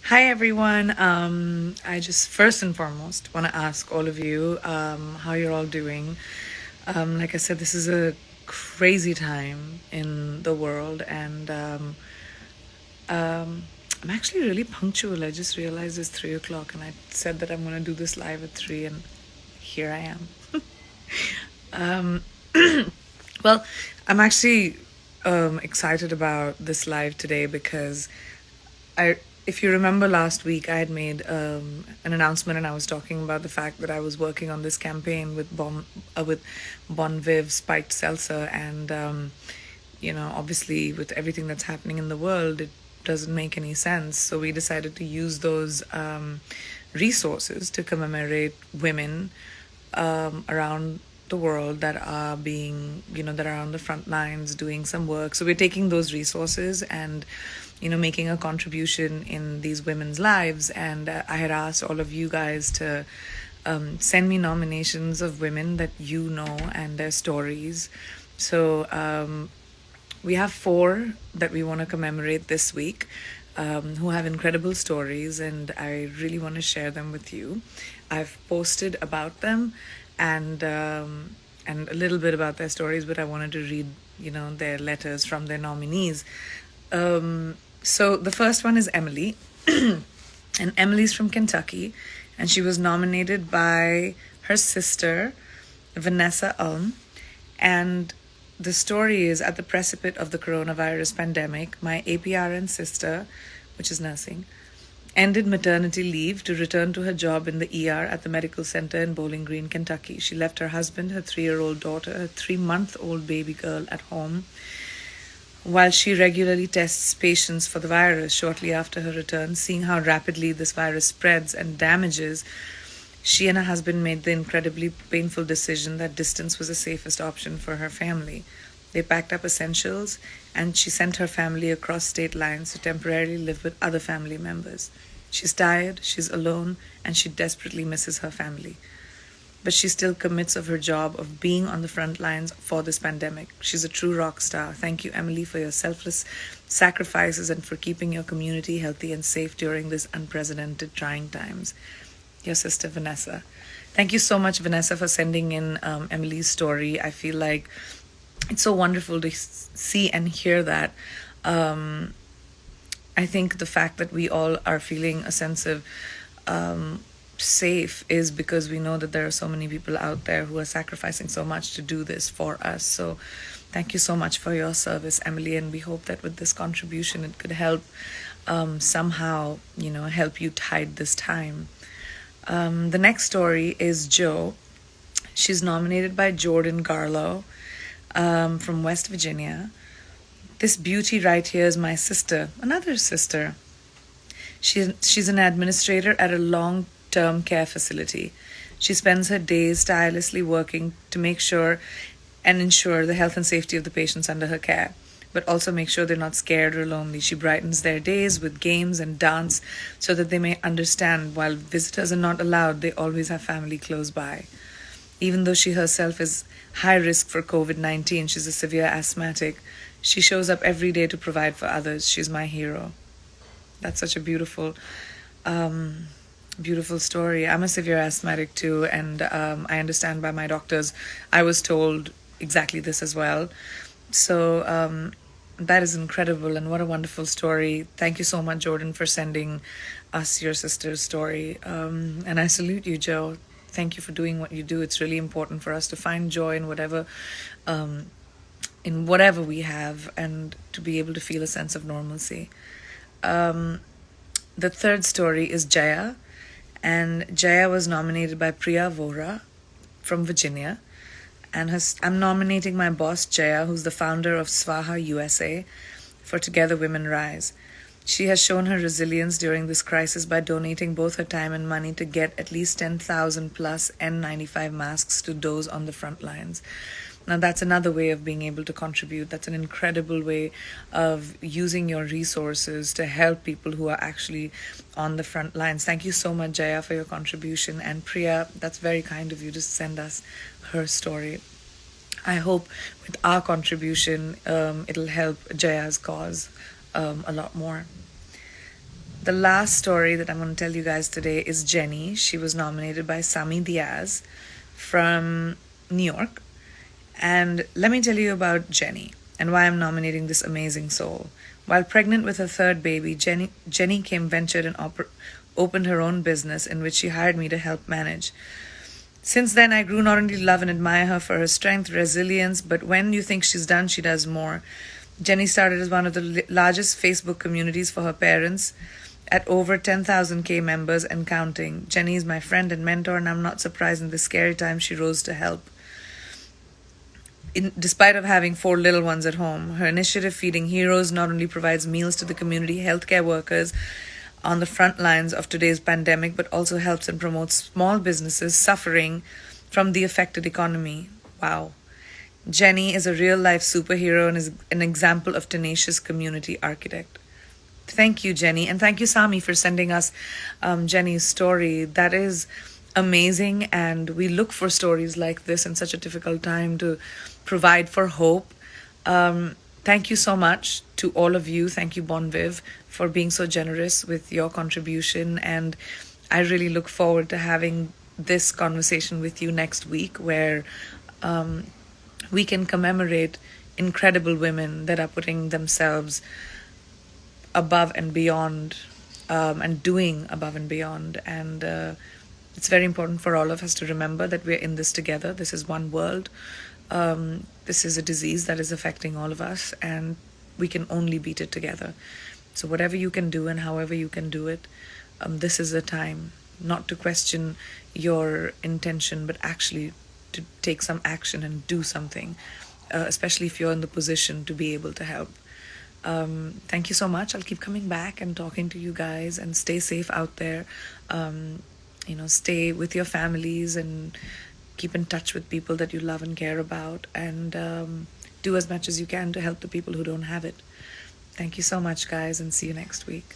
Hi everyone. I just first and foremost want to ask all of you how you're all doing. Like I said, this is a crazy time in the world, and I'm actually really punctual. I just realized it's 3 o'clock, and I said that I'm going to do this live at 3, and here I am. Well, I'm actually excited about this live today because I, if you remember last week, I had made an announcement, and I was talking about the fact that I was working on this campaign with Bon Viv spiked seltzer, and obviously with everything that's happening in the world, it doesn't make any sense. So we decided to use those resources to commemorate women around the world that are that are on the front lines doing some work. So we're taking those resources and, making a contribution in these women's lives. And I had asked all of you guys to send me nominations of women that you know and their stories. So we have 4 that we want to commemorate this week, who have incredible stories, and I really want to share them with you. I've posted about them and a little bit about their stories, but I wanted to read, their letters from their nominees. So the first one is Emily, and Emily's from Kentucky, and she was nominated by her sister, Vanessa Ulm, and the story is at the precipice of the coronavirus pandemic, my APRN sister, which is nursing, ended maternity leave to return to her job in the ER at the medical center in Bowling Green, Kentucky. She left her husband, her 3-year-old daughter, her 3-month-old baby girl at home while she regularly tests patients for the virus. Shortly after her return, seeing how rapidly this virus spreads and damages, she and her husband made the incredibly painful decision that distance was the safest option for her family. They packed up essentials, and she sent her family across state lines to temporarily live with other family members. She's tired, she's alone, and she desperately misses her family. But she still commits of her job of being on the front lines for this pandemic. She's a true rock star. Thank you, Emily, for your selfless sacrifices and for keeping your community healthy and safe during this unprecedented trying times. Your sister, Vanessa. Thank you so much, Vanessa, for sending in Emily's story. I feel like it's so wonderful to see and hear that. I think the fact that we all are feeling a sense of safe is because we know that there are so many people out there who are sacrificing so much to do this for us. So thank you so much for your service, Emily, and we hope that with this contribution it could help somehow, help you tide this time. The next story is Jo. She's nominated by Jordan Garlow from West Virginia. This beauty right here is my sister, another sister. She's an administrator at a long-term care facility. She spends her days tirelessly working to make sure and ensure the health and safety of the patients under her care, but also make sure they're not scared or lonely. She brightens their days with games and dance so that they may understand while visitors are not allowed, they always have family close by. Even though she herself is high risk for COVID-19, she's a severe asthmatic, she shows up every day to provide for others. She's my hero. That's such a beautiful story. I'm a severe asthmatic too, and I understand by my doctors. I was told exactly this as well. So that is incredible, and what a wonderful story. Thank you so much, Jordan, for sending us your sister's story. And I salute you, Joe. Thank you for doing what you do. It's really important for us to find joy in whatever we have, and to be able to feel a sense of normalcy. The third story is Jaya, and Jaya was nominated by Priya Vora from Virginia. And I'm nominating my boss, Jaya, who's the founder of Swaha USA, for Together Women Rise. She has shown her resilience during this crisis by donating both her time and money to get at least 10,000 plus N95 masks to those on the front lines. Now, that's another way of being able to contribute. That's an incredible way of using your resources to help people who are actually on the front lines. Thank you so much, Jaya, for your contribution. And Priya, that's very kind of you to send us her story. I hope with our contribution, it'll help Jaya's cause a lot more. The last story that I'm going to tell you guys today is Jenny. She was nominated by Sami Diaz from New York. And let me tell you about Jenny and why I'm nominating this amazing soul. While pregnant with her third baby, Jenny came ventured and opened her own business in which she hired me to help manage. Since then, I grew not only to love and admire her for her strength, resilience, but when you think she's done, she does more. Jenny started as one of the largest Facebook communities for her parents at over 10,000 members and counting. Jenny is my friend and mentor, and I'm not surprised in this scary time she rose to help. Despite of having 4 little ones at home, her initiative Feeding Heroes not only provides meals to the community healthcare workers on the front lines of today's pandemic, but also helps and promotes small businesses suffering from the affected economy. Wow. Jenny is a real-life superhero and is an example of tenacious community architect. Thank you, Jenny. And thank you, Sami, for sending us Jenny's story. That is amazing, and we look for stories like this in such a difficult time to provide for hope. Thank you so much to all of you. Thank you, Bon Viv, for being so generous with your contribution. And I really look forward to having this conversation with you next week, where we can commemorate incredible women that are putting themselves above and beyond and doing above and beyond. And it's very important for all of us to remember that we're in this together. This is one world. This is a disease that is affecting all of us, and we can only beat it together. So whatever you can do and however you can do it, this is a time not to question your intention, but actually to take some action and do something, especially if you're in the position to be able to help. Thank you so much. I'll keep coming back and talking to you guys, and stay safe out there. Stay with your families and keep in touch with people that you love and care about, and do as much as you can to help the people who don't have it. Thank you so much, guys, and see you next week.